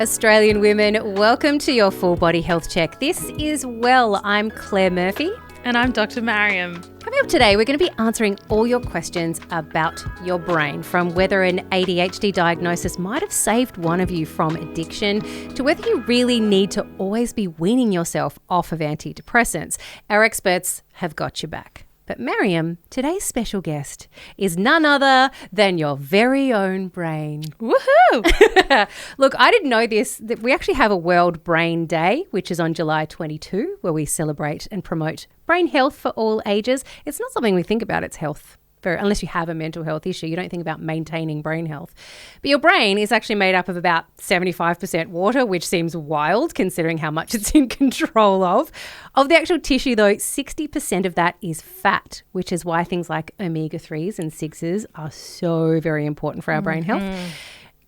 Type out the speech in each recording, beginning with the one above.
Australian women, welcome to your full body health check. This is Well. I'm Claire Murphy. And I'm Dr. Mariam. Coming up today, we're going to be answering all your questions about your brain, from whether an ADHD diagnosis might have saved one of you from addiction to whether you really need to always be weaning yourself off of antidepressants. Our experts have got your back. But Mariam, today's special guest is none other than your very own brain. Woohoo! Look, I didn't know this, that we actually have a World Brain Day, which is on July 22, where we celebrate and promote brain health for all ages. It's not something we think about, it's health. Unless you have a mental health issue, you don't think about maintaining brain health. But your brain is actually made up of about 75% water, which seems wild considering how much it's in control of. Of the actual tissue, though, 60% of that is fat, which is why things like omega-3s and 6s are so very important for our brain health.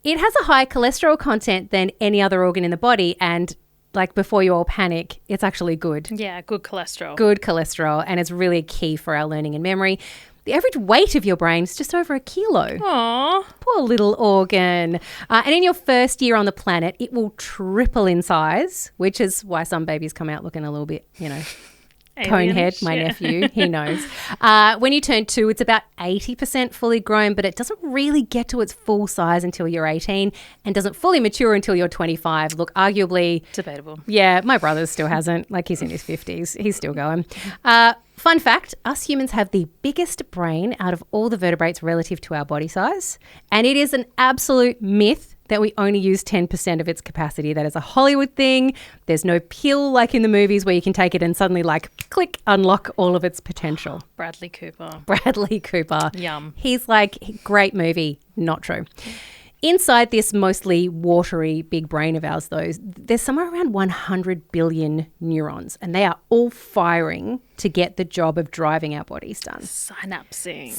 It has a higher cholesterol content than any other organ in the body, and like before you all panic, it's actually good. Yeah, good cholesterol. Good cholesterol, and it's really key for our learning and memory. The average weight of your brain is just over 1 kilo. Aww. Poor little organ. And in your first year on the planet, it will triple in size, which is why some babies come out looking a little bit, conehead, my nephew, he knows. When you turn 2, it's about 80% fully grown, but it doesn't really get to its full size until you're 18 and doesn't fully mature until you're 25. Look, arguably... Debatable. Yeah, my brother still hasn't. Like, he's in his 50s. He's still going. Fun fact, us humans have the biggest brain out of all the vertebrates relative to our body size. And it is an absolute myth that we only use 10% of its capacity. That is a Hollywood thing. There's no pill like in the movies where you can take it and suddenly click, unlock all of its potential. Bradley Cooper. Yum. He's like, great movie. Not true. Inside this mostly watery big brain of ours, though, there's somewhere around 100 billion neurons, and they are all firing to get the job of driving our bodies done. Synapsing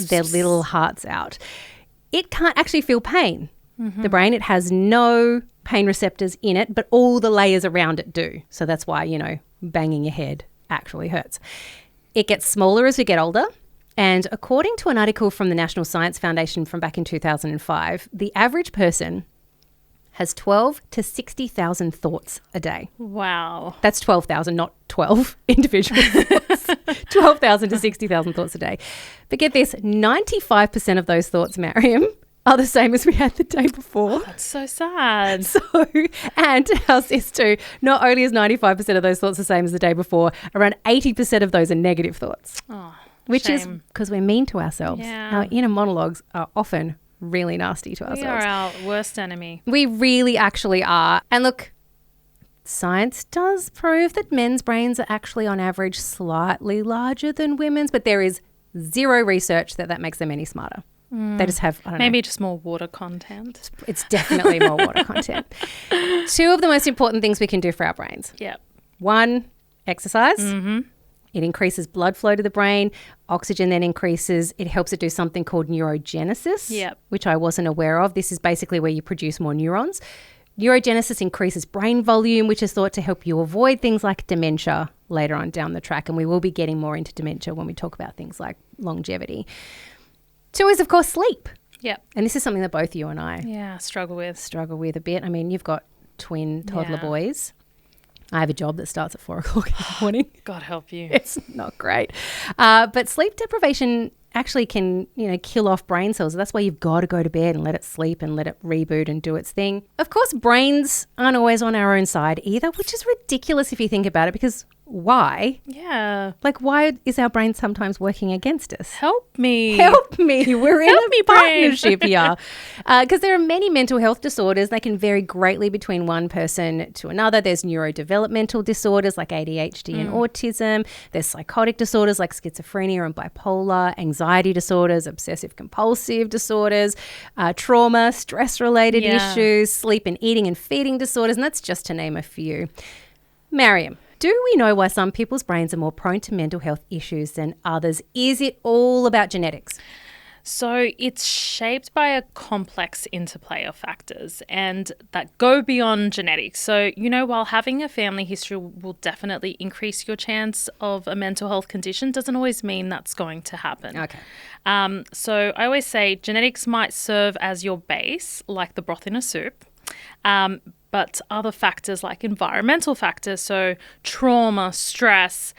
their little hearts out. It can't actually feel pain. The brain, it has no pain receptors in it, but all the layers around it do. So that's why, banging your head actually hurts. It gets smaller as we get older. And according to an article from the National Science Foundation from back in 2005, the average person has 12 to 60,000 thoughts a day. Wow. That's 12,000, not 12 individual thoughts. 12,000 to 60,000 thoughts a day. But get this, 95% of those thoughts, Mariam, are the same as we had the day before. Oh, that's so sad. And how's this too? Not only is 95% of those thoughts the same as the day before, around 80% of those are negative thoughts. Oh. Which Shame. is because we're mean to ourselves. Yeah. Our inner monologues are often really nasty to ourselves. We are our worst enemy. We really actually are. And look, science does prove that men's brains are actually on average slightly larger than women's, but there is zero research that makes them any smarter. They just have, Maybe just more water content. It's definitely more water content. 2 of the most important things we can do for our brains. Yep. 1, exercise. It increases blood flow to the brain. Oxygen then increases. It helps it do something called neurogenesis, which I wasn't aware of. This is basically where you produce more neurons. Neurogenesis increases brain volume, which is thought to help you avoid things like dementia later on down the track. And we will be getting more into dementia when we talk about things like longevity. 2 is, of course, sleep. Yep. And this is something that both you and I struggle with a bit. I mean, you've got twin toddler boys. I have a job that starts at 4 o'clock in the morning. God help you. It's not great. But sleep deprivation actually can, kill off brain cells. That's why you've got to go to bed and let it sleep and let it reboot and do its thing. Of course, brains aren't always on our own side either, which is ridiculous if you think about it, because why? Yeah. Like, why is our brain sometimes working against us? Help me. We're in a partnership here. Because there are many mental health disorders. They can vary greatly between one person to another. There's neurodevelopmental disorders like ADHD and autism. There's psychotic disorders like schizophrenia and bipolar, anxiety disorders, obsessive compulsive disorders, trauma, stress-related issues, sleep and eating and feeding disorders, and that's just to name a few. Mariam, do we know why some people's brains are more prone to mental health issues than others? Is it all about genetics? So it's shaped by a complex interplay of factors and that go beyond genetics. So, while having a family history will definitely increase your chance of a mental health condition, doesn't always mean that's going to happen. Okay. So I always say genetics might serve as your base, like the broth in a soup. But other factors like environmental factors, so trauma, stress,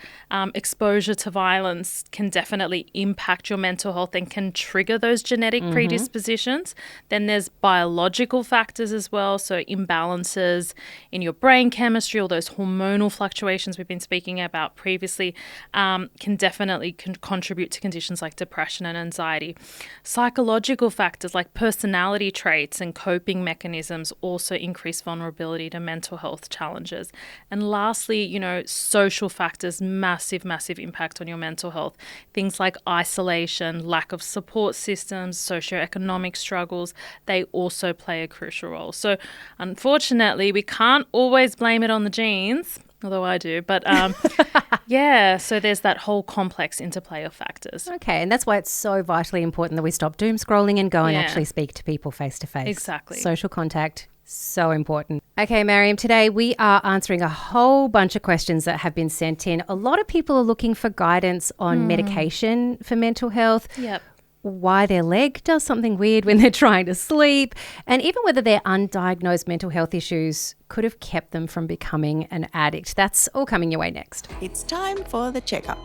exposure to violence can definitely impact your mental health and can trigger those genetic predispositions. Then there's biological factors as well, so imbalances in your brain chemistry, all those hormonal fluctuations we've been speaking about previously can definitely contribute to conditions like depression and anxiety. Psychological factors like personality traits and coping mechanisms also increase vulnerability to mental health challenges. And lastly, social factors, massive impact on your mental health. Things like isolation, lack of support systems, socioeconomic struggles, they also play a crucial role. So unfortunately, we can't always blame it on the genes, although I do. But so there's that whole complex interplay of factors. Okay, and that's why it's so vitally important that we stop doom scrolling and go and actually speak to people face to face. Exactly. Social contact, so important. Okay, Mariam, today we are answering a whole bunch of questions that have been sent in. A lot of people are looking for guidance on medication for mental health. Yep. Why their leg does something weird when they're trying to sleep, and even whether their undiagnosed mental health issues could have kept them from becoming an addict. That's all coming your way next. It's time for the checkup.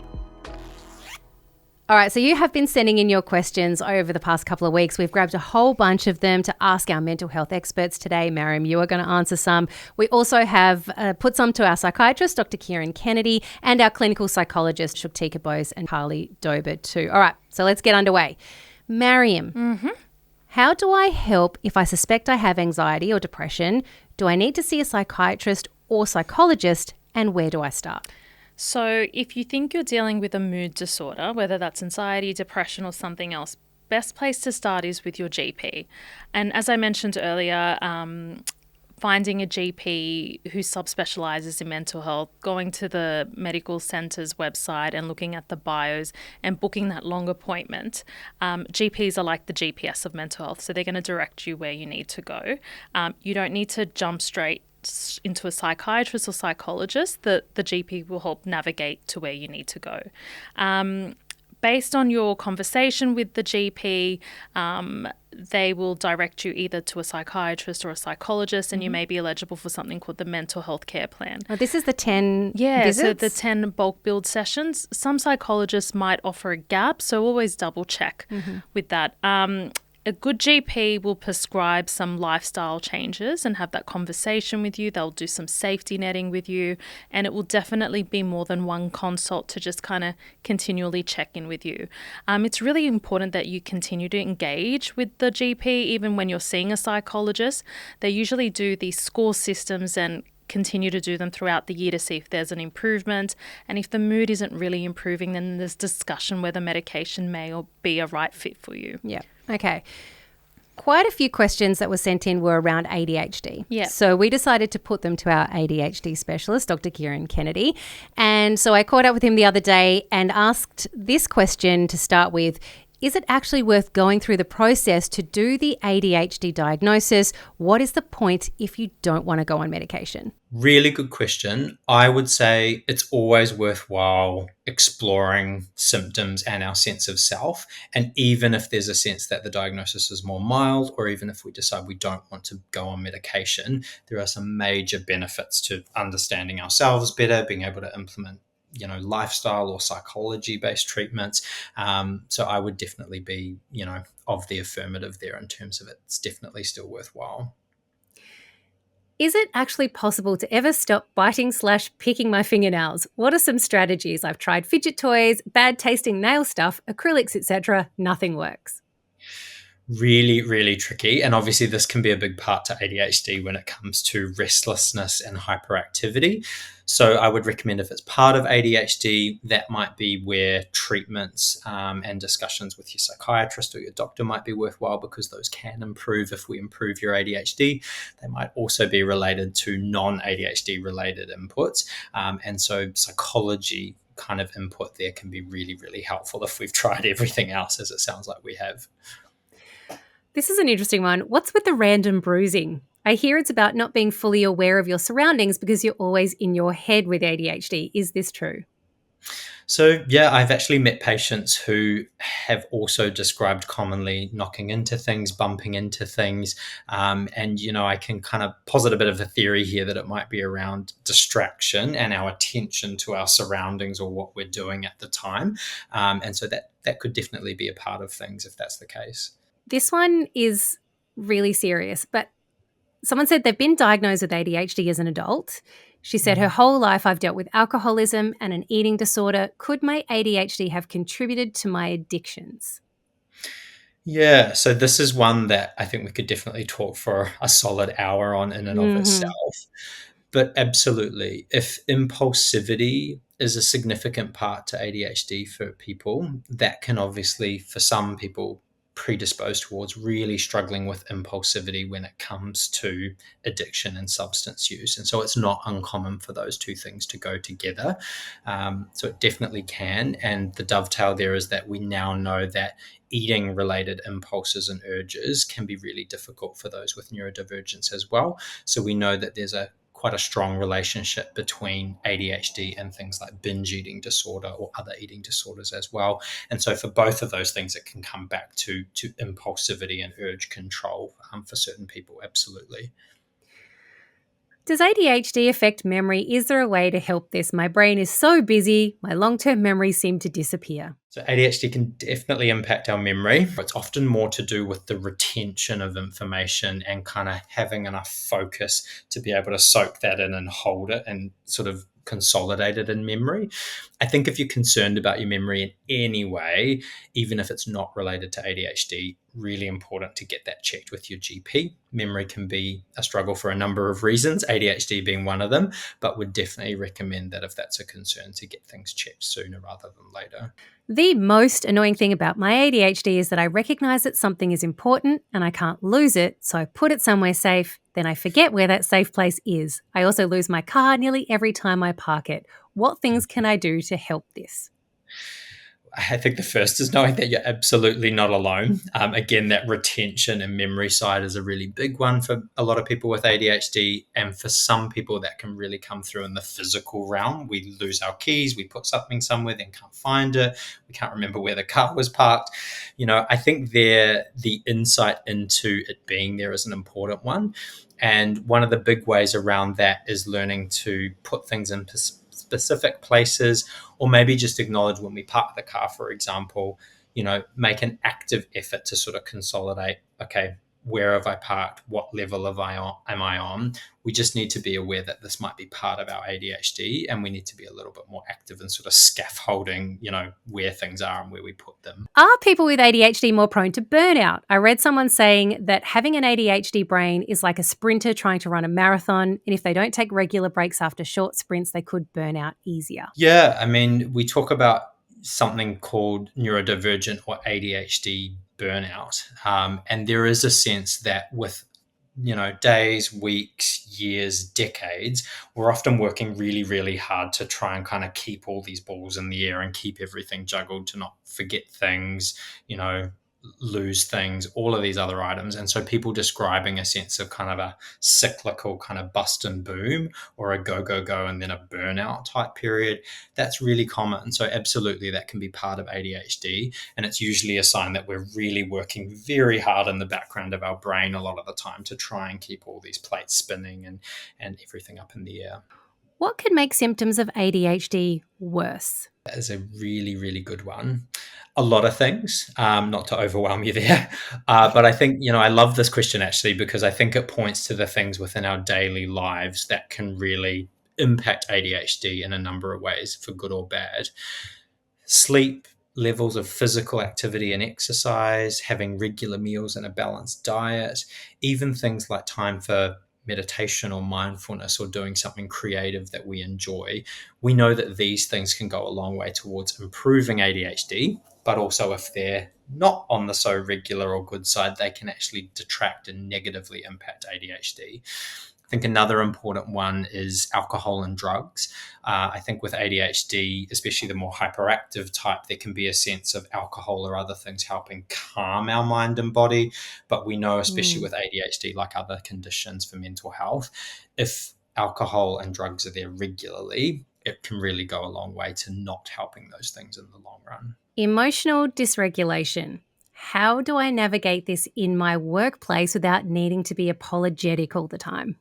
All right, so you have been sending in your questions over the past couple of weeks. We've grabbed a whole bunch of them to ask our mental health experts today. Mariam, you are going to answer some. We also have put some to our psychiatrist, Dr. Kieran Kennedy, and our clinical psychologist, Shuktika Bose and Carly Dober too. All right, so let's get underway. Mariam, how do I help if I suspect I have anxiety or depression? Do I need to see a psychiatrist or psychologist, and where do I start? So if you think you're dealing with a mood disorder, whether that's anxiety, depression, or something else, best place to start is with your GP. And as I mentioned earlier, finding a GP who subspecializes in mental health, going to the medical centre's website and looking at the bios and booking that long appointment. GPs are like the GPS of mental health, so they're going to direct you where you need to go. You don't need to jump straight into a psychiatrist or psychologist. The GP will help navigate to where you need to go. Based on your conversation with the GP, they will direct you either to a psychiatrist or a psychologist, and you may be eligible for something called the mental health care plan. Oh, this is the 10 visits? So the 10 bulk build sessions. Some psychologists might offer a gap, so always double check with that. A good GP will prescribe some lifestyle changes and have that conversation with you. They'll do some safety netting with you, and it will definitely be more than one consult to just kind of continually check in with you. It's really important that you continue to engage with the GP even when you're seeing a psychologist. They usually do these score systems and continue to do them throughout the year to see if there's an improvement. And if the mood isn't really improving, then there's discussion whether medication may or be a right fit for you. Yeah. Okay. Quite a few questions that were sent in were around ADHD. Yeah. So we decided to put them to our ADHD specialist, Dr. Kieran Kennedy. And so I caught up with him the other day and asked this question to start with. Is it actually worth going through the process to do the ADHD diagnosis? What is the point if you don't want to go on medication? Really good question. I would say it's always worthwhile exploring symptoms and our sense of self. And even if there's a sense that the diagnosis is more mild, or even if we decide we don't want to go on medication, there are some major benefits to understanding ourselves better, being able to implement lifestyle or psychology-based treatments. So I would definitely be, of the affirmative there in terms of it's definitely still worthwhile. Is it actually possible to ever stop biting/picking my fingernails? What are some strategies? I've tried fidget toys, bad tasting nail stuff, acrylics, etc. Nothing works. Really, really tricky. And obviously this can be a big part to ADHD when it comes to restlessness and hyperactivity. So I would recommend if it's part of ADHD, that might be where treatments and discussions with your psychiatrist or your doctor might be worthwhile, because those can improve if we improve your ADHD. They might also be related to non-ADHD related inputs. And so psychology kind of input there can be really, really helpful if we've tried everything else, as it sounds like we have. This is an interesting one. What's with the random bruising? I hear it's about not being fully aware of your surroundings because you're always in your head with ADHD. Is this true? So, yeah, I've actually met patients who have also described commonly knocking into things, bumping into things. And, I can kind of posit a bit of a theory here that it might be around distraction and our attention to our surroundings or what we're doing at the time. And so that could definitely be a part of things if that's the case. This one is really serious, but someone said they've been diagnosed with ADHD as an adult. She said, her whole life I've dealt with alcoholism and an eating disorder. Could my ADHD have contributed to my addictions? Yeah, so this is one that I think we could definitely talk for a solid hour on in and of itself. But absolutely, if impulsivity is a significant part to ADHD for people, that can obviously, for some people, predispose towards really struggling with impulsivity when it comes to addiction and substance use. And so it's not uncommon for those two things to go together. So it definitely can. And the dovetail there is that we now know that eating related impulses and urges can be really difficult for those with neurodivergence as well. So we know that there's quite a strong relationship between ADHD and things like binge eating disorder or other eating disorders as well. And so for both of those things, it can come back to impulsivity and urge control for certain people, absolutely. Does ADHD affect memory? Is there a way to help this? My brain is so busy, my long-term memories seem to disappear. So ADHD can definitely impact our memory. It's often more to do with the retention of information and kind of having enough focus to be able to soak that in and hold it and sort of consolidate it in memory. I think if you're concerned about your memory in any way, even if it's not related to ADHD, really important to get that checked with your GP. Memory can be a struggle for a number of reasons, ADHD being one of them, but would definitely recommend that if that's a concern to get things checked sooner rather than later. The most annoying thing about my ADHD is that I recognize that something is important and I can't lose it, so I put it somewhere safe, then I forget where that safe place is. I also lose my car nearly every time I park it. What things can I do to help this? I think the first is knowing that you're absolutely not alone. Again, that retention and memory side is a really big one for a lot of people with ADHD. And for some people, that can really come through in the physical realm. We lose our keys, we put something somewhere, then can't find it. We can't remember where the car was parked. I think the insight into it being there is an important one. And one of the big ways around that is learning to put things in specific places, or maybe just acknowledge when we park the car, for example, make an active effort to sort of consolidate, okay, where have I parked? What level am I on? We just need to be aware that this might be part of our ADHD, and we need to be a little bit more active in sort of scaffolding, where things are and where we put them. Are people with ADHD more prone to burnout? I read someone saying that having an ADHD brain is like a sprinter trying to run a marathon, and if they don't take regular breaks after short sprints, they could burn out easier. Yeah, I mean, we talk about something called neurodivergent or ADHD burnout. And there is a sense that with days, weeks, years, decades, we're often working really, really hard to try and kind of keep all these balls in the air and keep everything juggled, to not forget things, lose things, all of these other items. And so people describing a sense of kind of a cyclical kind of bust and boom, or a go, go, go, and then a burnout type period, that's really common. So absolutely, that can be part of ADHD. And it's usually a sign that we're really working very hard in the background of our brain a lot of the time to try and keep all these plates spinning and everything up in the air. What can make symptoms of ADHD worse? That is a really, really good one. A lot of things, not to overwhelm you there. But I think, I love this question actually, because I think it points to the things within our daily lives that can really impact ADHD in a number of ways, for good or bad. Sleep, levels of physical activity and exercise, having regular meals and a balanced diet, even things like time for meditation or mindfulness or doing something creative that we enjoy. We know that these things can go a long way towards improving ADHD, but also if they're not on the so regular or good side, they can actually detract and negatively impact ADHD. I think another important one is alcohol and drugs. I think with ADHD, especially the more hyperactive type, there can be a sense of alcohol or other things helping calm our mind and body. But we know, especially with ADHD, like other conditions for mental health, if alcohol and drugs are there regularly, it can really go a long way to not helping those things in the long run. Emotional dysregulation. How do I navigate this in my workplace without needing to be apologetic all the time?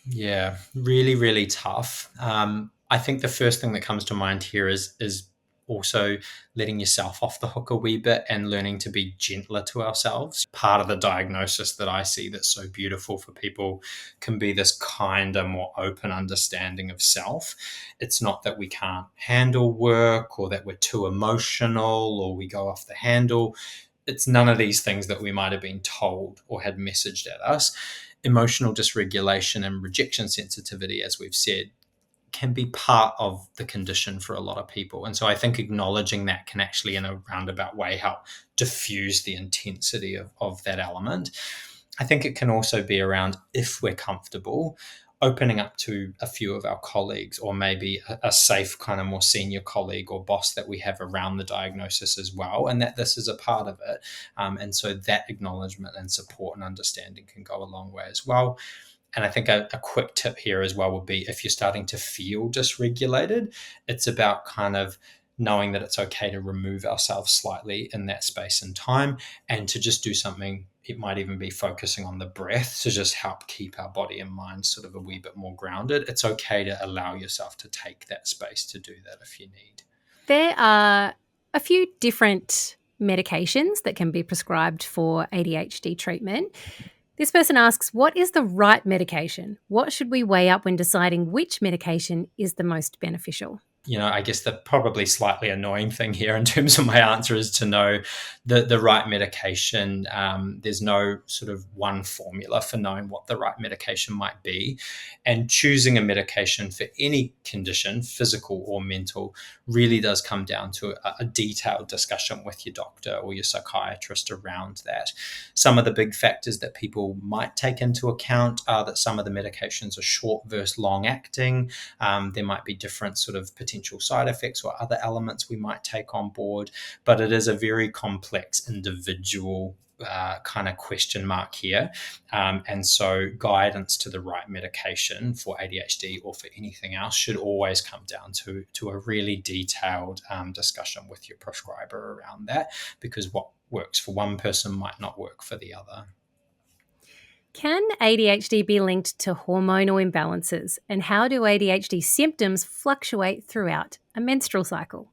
Yeah, really, really tough. I think the first thing that comes to mind here is also letting yourself off the hook a wee bit and learning to be gentler to ourselves. Part of the diagnosis that I see that's so beautiful for people can be this kinder, more open understanding of self. It's not that we can't handle work or that we're too emotional or we go off the handle. It's none of these things that we might have been told or had messaged at us. Emotional dysregulation and rejection sensitivity, as we've said, can be part of the condition for a lot of people. And so I think acknowledging that can actually, in a roundabout way, help diffuse the intensity of that element. I think it can also be around, if we're comfortable, opening up to a few of our colleagues, or maybe a safe kind of more senior colleague or boss that we have around the diagnosis as well, and that this is a part of it. And so that acknowledgement and support and understanding can go a long way as well. And I think a quick tip here as well would be, if you're starting to feel dysregulated, it's about kind of knowing that it's okay to remove ourselves slightly in that space and time, and to just do something. It might even be focusing on the breath to just help keep our body and mind sort of a wee bit more grounded. It's okay to allow yourself to take that space to do that if you need. There are a few different medications that can be prescribed for ADHD treatment. This person asks, what is the right medication? What should we weigh up when deciding which medication is the most beneficial? I guess the probably slightly annoying thing here in terms of my answer is to know the right medication. There's no sort of one formula for knowing what the right medication might be. And choosing a medication for any condition, physical or mental, really does come down to a detailed discussion with your doctor or your psychiatrist around that. Some of the big factors that people might take into account are that some of the medications are short versus long acting. There might be different sort of potential side effects or other elements we might take on board, but it is a very complex individual kind of question mark here. And so guidance to the right medication for ADHD or for anything else should always come down to a really detailed discussion with your prescriber around that, because what works for one person might not work for the other. Can ADHD be linked to hormonal imbalances? And how do ADHD symptoms fluctuate throughout a menstrual cycle?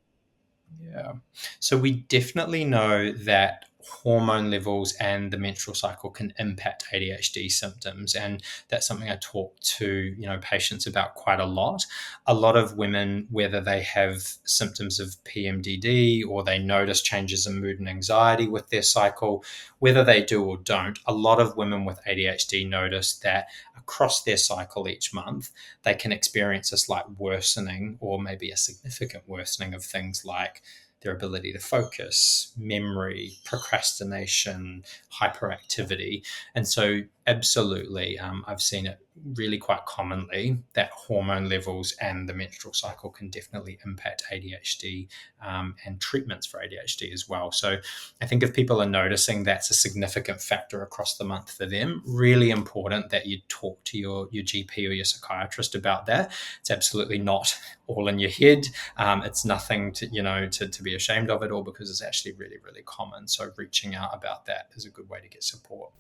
Yeah. So we definitely know that hormone levels and the menstrual cycle can impact ADHD symptoms. And that's something I talk to, patients about quite a lot. A lot of women, whether they have symptoms of PMDD or they notice changes in mood and anxiety with their cycle, whether they do or don't, a lot of women with ADHD notice that across their cycle each month, they can experience a slight worsening or maybe a significant worsening of things like their ability to focus, memory, procrastination, hyperactivity. And so absolutely, I've seen it really quite commonly that hormone levels and the menstrual cycle can definitely impact ADHD and treatments for ADHD as well. So I think if people are noticing that's a significant factor across the month for them, really important that you talk to your GP or your psychiatrist about that. It's absolutely not all in your head. It's nothing to be ashamed of at all, because it's actually really, really common. So reaching out about that is a good way to get support.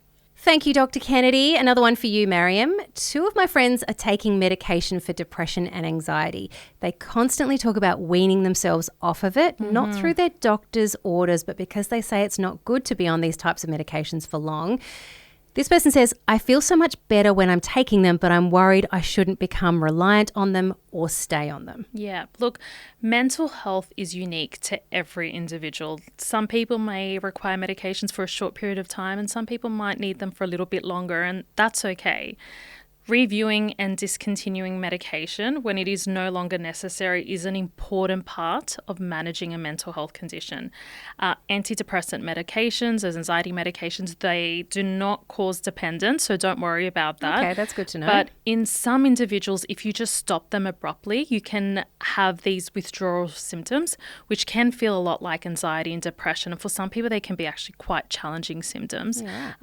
Thank you, Dr. Kennedy. Another one for you, Mariam. 2 of my friends are taking medication for depression and anxiety. They constantly talk about weaning themselves off of it, not through their doctor's orders, but because they say it's not good to be on these types of medications for long. This person says, I feel so much better when I'm taking them, but I'm worried I shouldn't become reliant on them or stay on them. Yeah, look, mental health is unique to every individual. Some people may require medications for a short period of time, and some people might need them for a little bit longer, and that's okay. Reviewing and discontinuing medication when it is no longer necessary is an important part of managing a mental health condition. Antidepressant medications, as anxiety medications, they do not cause dependence, so don't worry about that. Okay, that's good to know. But in some individuals, if you just stop them abruptly, you can have these withdrawal symptoms, which can feel a lot like anxiety and depression. And for some people, they can be actually quite challenging symptoms. Yeah.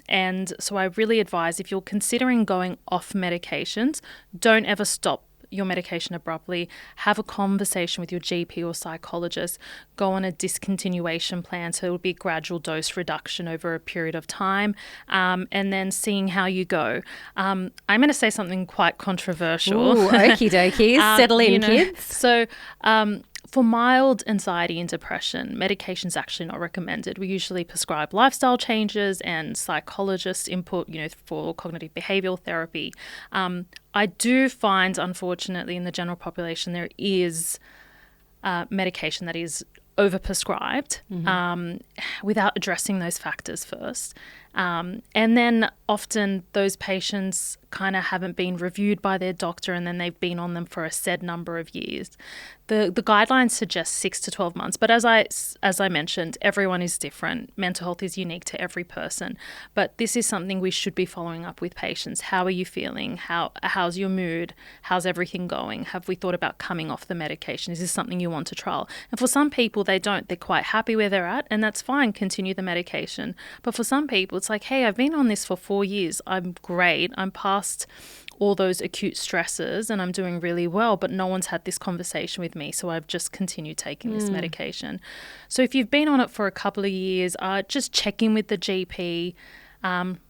And so I really advise, if you're considering going off medications, don't ever stop your medication abruptly, have a conversation with your GP or psychologist, go on a discontinuation plan. So it will be gradual dose reduction over a period of time, and then seeing how you go. I'm going to say something quite controversial. Ooh, okie dokie. Settle in, kids. So for mild anxiety and depression, medication is actually not recommended. We usually prescribe lifestyle changes and psychologist input, for cognitive behavioral therapy. I do find, unfortunately, in the general population, there is medication that is overprescribed without addressing those factors first. And then often those patients kind of haven't been reviewed by their doctor, and then they've been on them for a said number of years. The guidelines suggest 6 to 12 months, but as I mentioned, everyone is different. Mental health is unique to every person, but this is something we should be following up with patients. How are you feeling? How's your mood? How's everything going? Have we thought about coming off the medication? Is this something you want to trial? And for some people, they don't. They're quite happy where they're at, and that's fine. Continue the medication. But for some people, it's like, hey, I've been on this for 4 years. I'm great. I'm past all those acute stresses and I'm doing really well, but no one's had this conversation with me, so I've just continued taking this medication. So if you've been on it for a couple of years, just check in with the GP,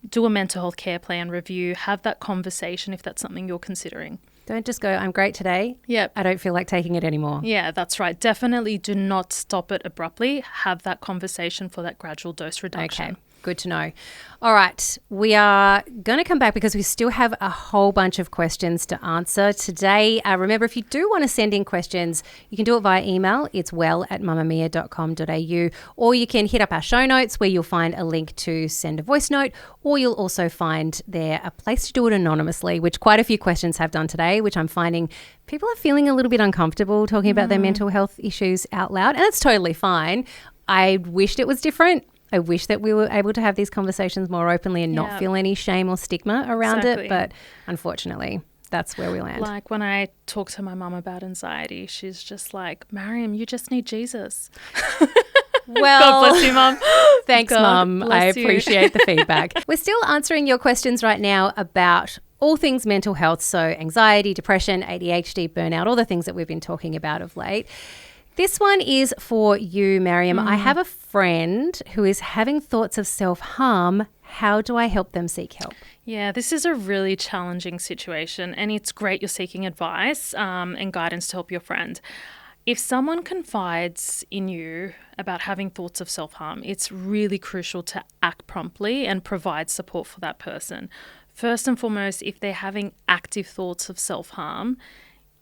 do a mental health care plan review, have that conversation if that's something you're considering. Don't just go, I'm great today. Yep. I don't feel like taking it anymore. Yeah, that's right. Definitely do not stop it abruptly. Have that conversation for that gradual dose reduction. Okay. Good to know. All right. We are going to come back because we still have a whole bunch of questions to answer today. Remember, if you do want to send in questions, you can do it via email. It's well@mamamia.com.au, or you can hit up our show notes where you'll find a link to send a voice note, or you'll also find there a place to do it anonymously, which quite a few questions have done today, which I'm finding people are feeling a little bit uncomfortable talking about their mental health issues out loud, and it's totally fine. I wished it was different. I wish that we were able to have these conversations more openly and not feel any shame or stigma around it. But unfortunately, that's where we land. Like when I talk to my mum about anxiety, she's just like, Mariam, you just need Jesus. Well, God bless you, Mum. Thanks, Mum. I appreciate the feedback. We're still answering your questions right now about all things mental health. So anxiety, depression, ADHD, burnout, all the things that we've been talking about of late. This one is for you, Mariam. I have a friend who is having thoughts of self-harm. How do I help them seek help? Yeah, this is a really challenging situation, and it's great you're seeking advice and guidance to help your friend. If someone confides in you about having thoughts of self-harm, it's really crucial to act promptly and provide support for that person. First and foremost, if they're having active thoughts of self-harm,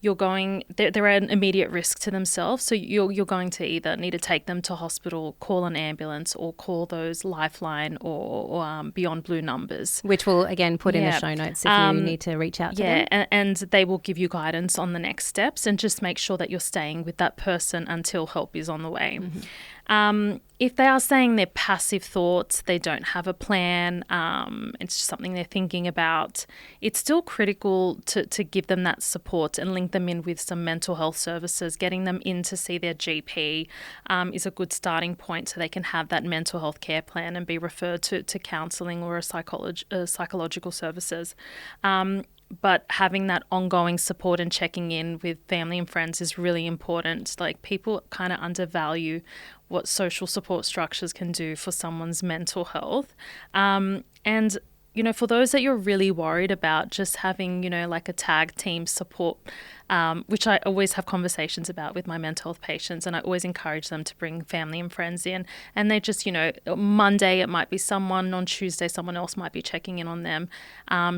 they're at an immediate risk to themselves. So you're going to either need to take them to hospital, call an ambulance, or call those Lifeline or Beyond Blue numbers. Which we'll, again, put in the show notes if you need to reach out to them. Yeah, and they will give you guidance on the next steps, and just make sure that you're staying with that person until help is on the way. If they are saying they're passive thoughts, they don't have a plan, it's just something they're thinking about, it's still critical to give them that support and link them in with some mental health services. Getting them in to see their GP is a good starting point, so they can have that mental health care plan and be referred to counselling or psychological services. But having that ongoing support and checking in with family and friends is really important. Like, people kind of undervalue what social support structures can do for someone's mental health. And for those that you're really worried about, just having, like a tag team support, which I always have conversations about with my mental health patients, and I always encourage them to bring family and friends in. And they just, Monday it might be someone, on Tuesday someone else might be checking in on them,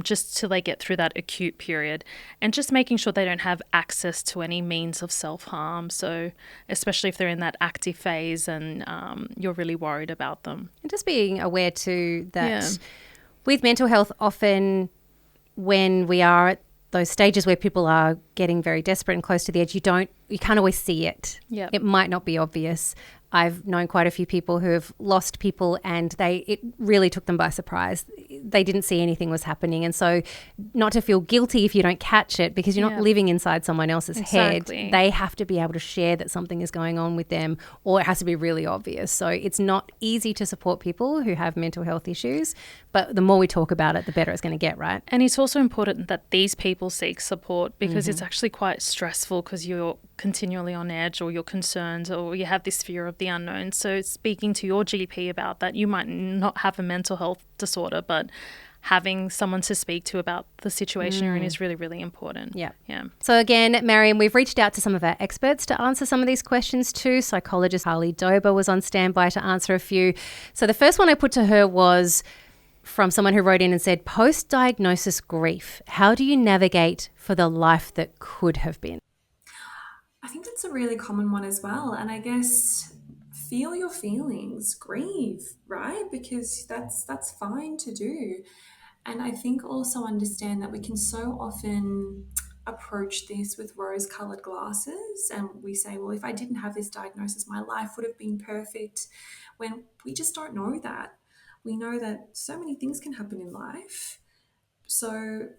just till they get through that acute period, and just making sure they don't have access to any means of self-harm. So especially if they're in that active phase and you're really worried about them. And just being aware too that with mental health, often when we are at those stages where people are getting very desperate and close to the edge, you can't always see it. Yep. It might not be obvious. I've known quite a few people who have lost people, and it really took them by surprise. they didn't see anything was happening. And so not to feel guilty if you don't catch it, because you're not living inside someone else's head. They have to be able to share that something is going on with them, or it has to be really obvious. So it's not easy to support people who have mental health issues, but the more we talk about it, the better it's going to get, right? And it's also important that these people seek support, because it's actually quite stressful because you're continually on edge, or you're concerned, or you have this fear of the unknown. So speaking to your GP about that, you might not have a mental health disorder, but having someone to speak to about the situation you're in is really, really important. Yeah. Yeah. So again, Mariam, we've reached out to some of our experts to answer some of these questions too. Psychologist Harley Dober was on standby to answer a few. So the first one I put to her was from someone who wrote in and said, post-diagnosis grief, how do you navigate for the life that could have been? I think that's a really common one as well. And I guess feel your feelings, grieve, right? Because that's fine to do. And I think also understand that we can so often approach this with rose-colored glasses, and we say, well, if I didn't have this diagnosis, my life would have been perfect, when we just don't know that. We know that so many things can happen in life. So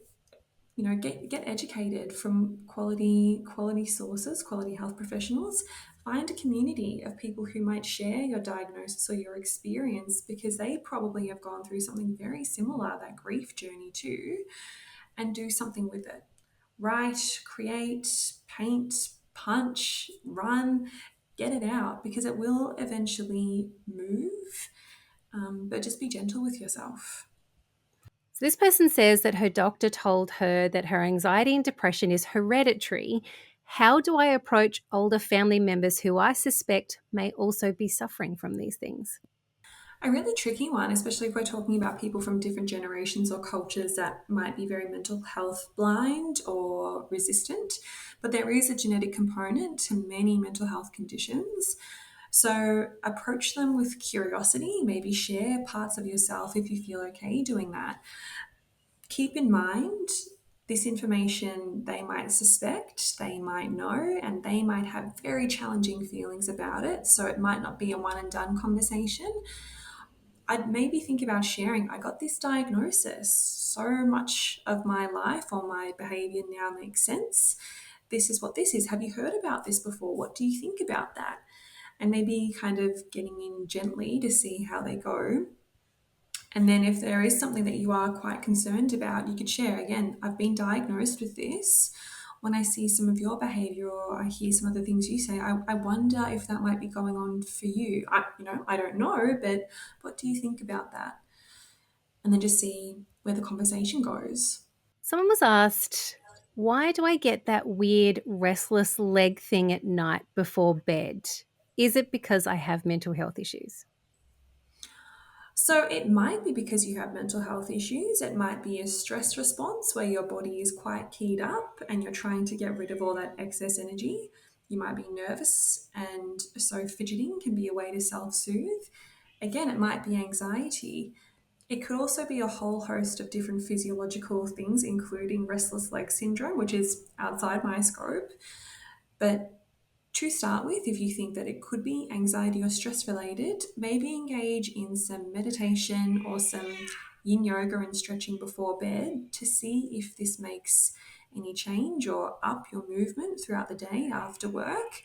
get educated from quality sources, quality health professionals. Find a community of people who might share your diagnosis or your experience, because they probably have gone through something very similar, that grief journey too, and do something with it. Write, create, paint, punch, run, get it out, because it will eventually move. But just be gentle with yourself. So this person says that her doctor told her that her anxiety and depression is hereditary. How do I approach older family members who I suspect may also be suffering from these things? A really tricky one, especially if we're talking about people from different generations or cultures that might be very mental health blind or resistant. But there is a genetic component to many mental health conditions. So approach them with curiosity, maybe share parts of yourself if you feel okay doing that. Keep in mind, this information they might suspect, they might know, and they might have very challenging feelings about it. So it might not be a one and done conversation. I'd maybe think about sharing, I got this diagnosis. So much of my life or my behavior now makes sense. This is what this is. Have you heard about this before? What do you think about that? And maybe kind of getting in gently to see how they go. And then if there is something that you are quite concerned about, you could share, again, I've been diagnosed with this. When I see some of your behavior, or I hear some of the things you say, I wonder if that might be going on for you. I don't know, but what do you think about that? And then just see where the conversation goes. Someone was asked, why do I get that weird restless leg thing at night before bed? Is it because I have mental health issues? So it might be because you have mental health issues. It might be a stress response where your body is quite keyed up and you're trying to get rid of all that excess energy. You might be nervous, and so fidgeting can be a way to self-soothe. Again, it might be anxiety. It could also be a whole host of different physiological things, including restless leg syndrome, which is outside my scope. But to start with, if you think that it could be anxiety or stress related, maybe engage in some meditation or some yin yoga and stretching before bed to see if this makes any change or up your movement throughout the day after work.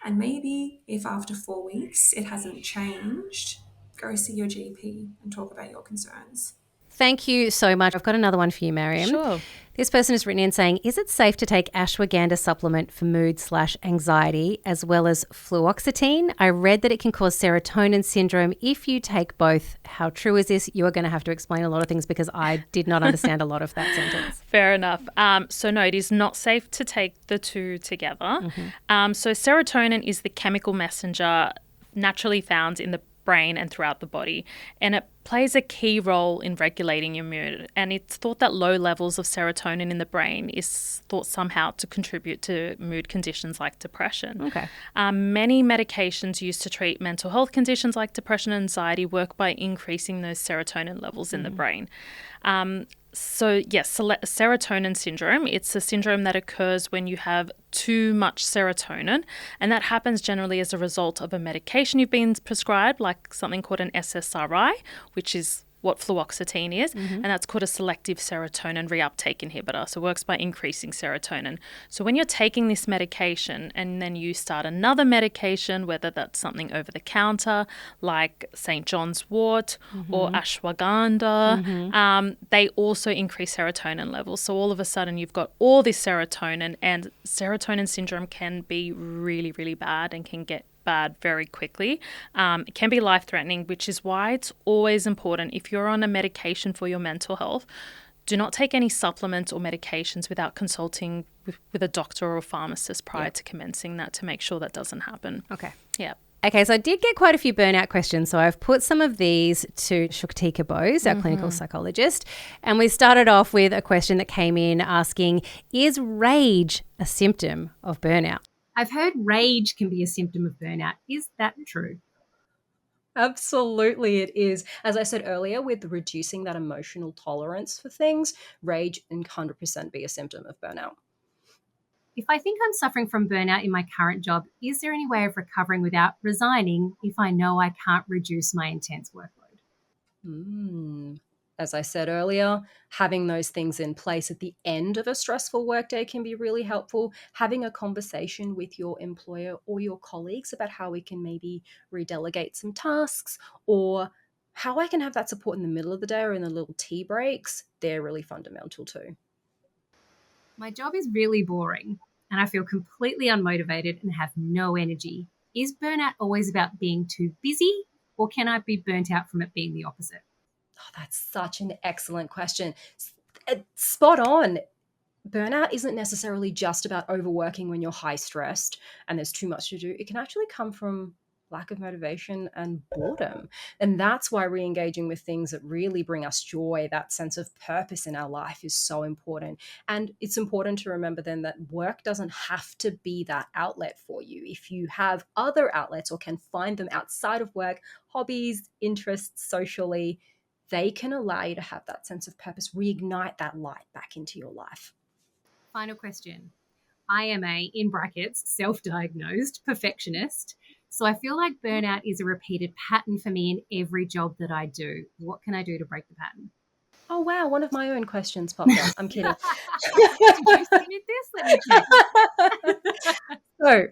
And maybe if after 4 weeks it hasn't changed, go see your GP and talk about your concerns. Thank you so much. I've got another one for you, Mariam. Sure. This person has written in saying, is it safe to take ashwagandha supplement for mood/anxiety as well as fluoxetine? I read that it can cause serotonin syndrome if you take both. How true is this? You are going to have to explain a lot of things because I did not understand a lot of that sentence. Fair enough. So no, it is not safe to take the two together. So serotonin is the chemical messenger naturally found in the brain and throughout the body, and it plays a key role in regulating your mood. And it's thought that low levels of serotonin in the brain is thought somehow to contribute to mood conditions like depression. Okay. Many medications used to treat mental health conditions like depression and anxiety work by increasing those serotonin levels in the brain. So yes, serotonin syndrome, it's a syndrome that occurs when you have too much serotonin, and that happens generally as a result of a medication you've been prescribed, like something called an SSRI, which is what fluoxetine is, and that's called a selective serotonin reuptake inhibitor. So it works by increasing serotonin. So when you're taking this medication and then you start another medication, whether that's something over the counter like St. John's wort or ashwagandha, they also increase serotonin levels. So all of a sudden you've got all this serotonin, and serotonin syndrome can be really, really bad and can get bad very quickly. It can be life-threatening, which is why it's always important, if you're on a medication for your mental health, do not take any supplements or medications without consulting with a doctor or a pharmacist prior to commencing that, to make sure that doesn't happen. Okay. Yeah. Okay, so I did get quite a few burnout questions, so I've put some of these to Shuktika Bose, our clinical psychologist, and we started off with a question that came in asking, is rage a symptom of burnout? I've heard rage can be a symptom of burnout. Is that true? Absolutely, it is. As I said earlier, with reducing that emotional tolerance for things, rage can 100% be a symptom of burnout. If I think I'm suffering from burnout in my current job, is there any way of recovering without resigning if I know I can't reduce my intense workload? As I said earlier, having those things in place at the end of a stressful workday can be really helpful. Having a conversation with your employer or your colleagues about how we can maybe redelegate some tasks, or how I can have that support in the middle of the day or in the little tea breaks, they're really fundamental too. My job is really boring and I feel completely unmotivated and have no energy. Is burnout always about being too busy, or can I be burnt out from it being the opposite? Oh, that's such an excellent question. Spot on. Burnout isn't necessarily just about overworking when you're high stressed and there's too much to do. It can actually come from lack of motivation and boredom. And that's why re-engaging with things that really bring us joy, that sense of purpose in our life, is so important. And it's important to remember then that work doesn't have to be that outlet for you. If you have other outlets or can find them outside of work, hobbies, interests, socially, they can allow you to have that sense of purpose, reignite that light back into your life. Final question. I am a, in brackets, self-diagnosed perfectionist. So I feel like burnout is a repeated pattern for me in every job that I do. What can I do to break the pattern? Oh, wow. One of my own questions popped up. I'm kidding. Did you submit this? Let me check. So,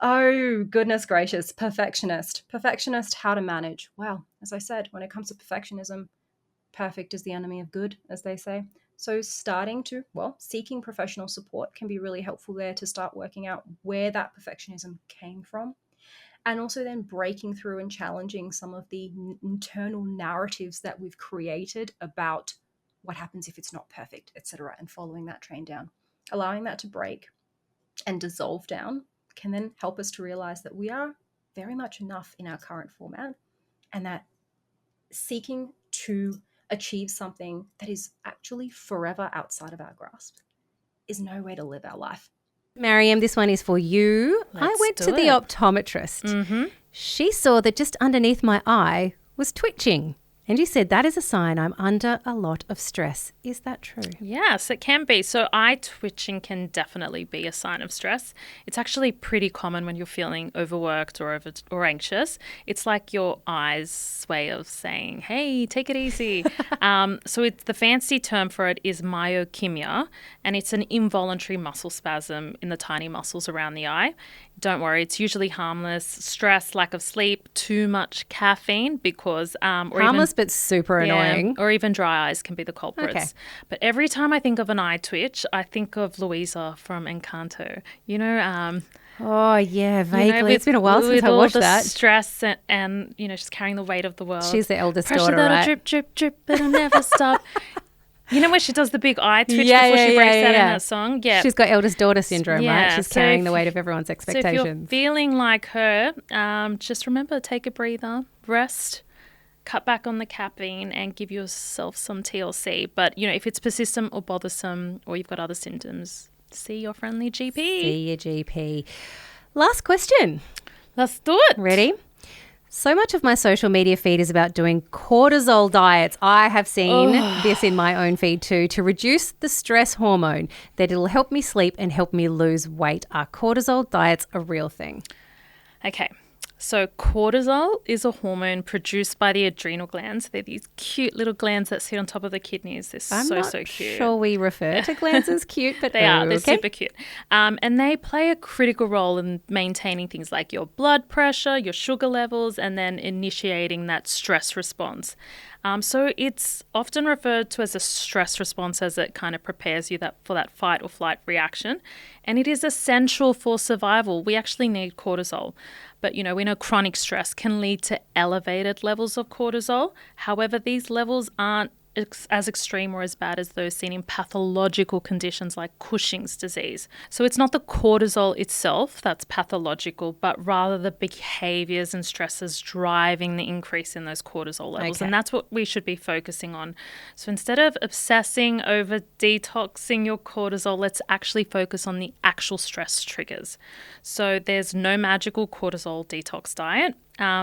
oh, goodness gracious. Perfectionist, how to manage. Well, as I said, when it comes to perfectionism, perfect is the enemy of good, as they say. So seeking professional support can be really helpful there to start working out where that perfectionism came from. And also then breaking through and challenging some of the internal narratives that we've created about what happens if it's not perfect, etc., and following that train down. Allowing that to break and dissolve down can then help us to realize that we are very much enough in our current format, and that seeking to achieve something that is actually forever outside of our grasp is no way to live our life. Mariam, this one is for you. I went to the optometrist. She saw that just underneath my eye was twitching. And you said that is a sign I'm under a lot of stress. Is that true? Yes, it can be. So eye twitching can definitely be a sign of stress. It's actually pretty common when you're feeling overworked or anxious. It's like your eyes' way of saying, hey, take it easy. So the fancy term for it is myokymia, and it's an involuntary muscle spasm in the tiny muscles around the eye. Don't worry, it's usually harmless. Stress, lack of sleep, too much caffeine, because harmless but super annoying. Or even dry eyes can be the culprits. Okay. But every time I think of an eye twitch, I think of Louisa from Encanto. Oh yeah, vaguely. It's been a while since I watched all the that. Stress and she's carrying the weight of the world. She's the eldest Pressure daughter, that'll right? drip, drip, drip, but it'll never stop. You know where she does the big eye twitch before she breaks out in that song? Yeah. She's got eldest daughter syndrome, right? She's so carrying the weight of everyone's So if expectations. you're feeling like her, just remember, take a breather, rest, cut back on the caffeine, and give yourself some TLC. But, if it's persistent or bothersome, or you've got other symptoms, see your friendly GP. See your GP. Last question. Let's do it. Ready? So much of my social media feed is about doing cortisol diets. I have seen this in my own feed too, to reduce the stress hormone, that it'll help me sleep and help me lose weight. Are cortisol diets a real thing? Okay. So cortisol is a hormone produced by the adrenal glands. They're these cute little glands that sit on top of the kidneys. They're I'm so not cute. sure we refer to glands as cute, but They are. They're okay. super cute. And they play a critical role in maintaining things like your blood pressure, your sugar levels, and then initiating that stress response. So it's often referred to as a stress response, as it kind of prepares you for that fight or flight reaction. And it is essential for survival. We actually need cortisol. But, we know chronic stress can lead to elevated levels of cortisol. However, these levels aren't as extreme or as bad as those seen in pathological conditions like Cushing's disease. So it's not the cortisol itself that's pathological, but rather the behaviors and stresses driving the increase in those cortisol levels. Okay. And that's what we should be focusing on. So instead of obsessing over detoxing your cortisol, let's actually focus on the actual stress triggers. So there's no magical cortisol detox diet.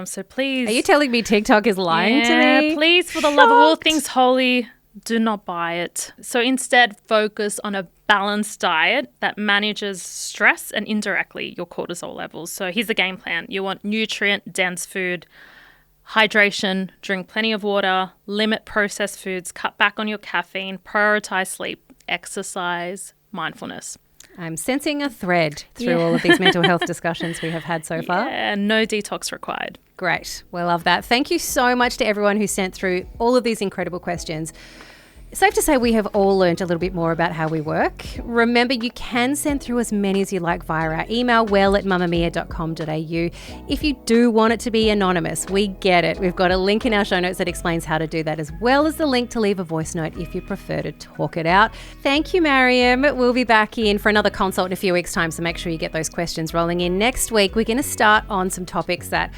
So please. Are you telling me TikTok is lying to me? Please, for the love of all things holy, do not buy it. So instead, focus on a balanced diet that manages stress and indirectly your cortisol levels. So here's the game plan. You want nutrient-dense food, hydration, drink plenty of water, limit processed foods, cut back on your caffeine, prioritize sleep, exercise, mindfulness. I'm sensing a thread through all of these mental health discussions we have had so far. Yeah, no detox required. Great. We love that. Thank you so much to everyone who sent through all of these incredible questions. Safe to say we have all learned a little bit more about how we work. Remember, you can send through as many as you like via our email, well@mamamia.com.au. If you do want it to be anonymous, we get it. We've got a link in our show notes that explains how to do that, as well as the link to leave a voice note if you prefer to talk it out. Thank you, Mariam. We'll be back in for another consult in a few weeks' time, so make sure you get those questions rolling in. Next week, we're going to start on some topics that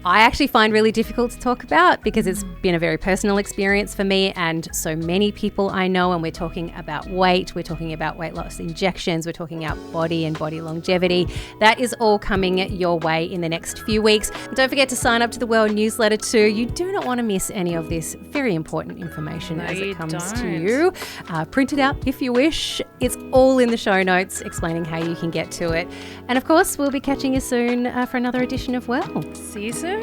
I actually find really difficult to talk about because it's been a very personal experience for me and so many people I know. And we're talking about weight, we're talking about weight loss injections, we're talking about body and body longevity. That is all coming your way in the next few weeks. And don't forget to sign up to the World newsletter too. You do not want to miss any of this very important information as it comes to you. Print it out if you wish. It's all in the show notes explaining how you can get to it. And of course, we'll be catching you soon for another edition of Well. See you soon.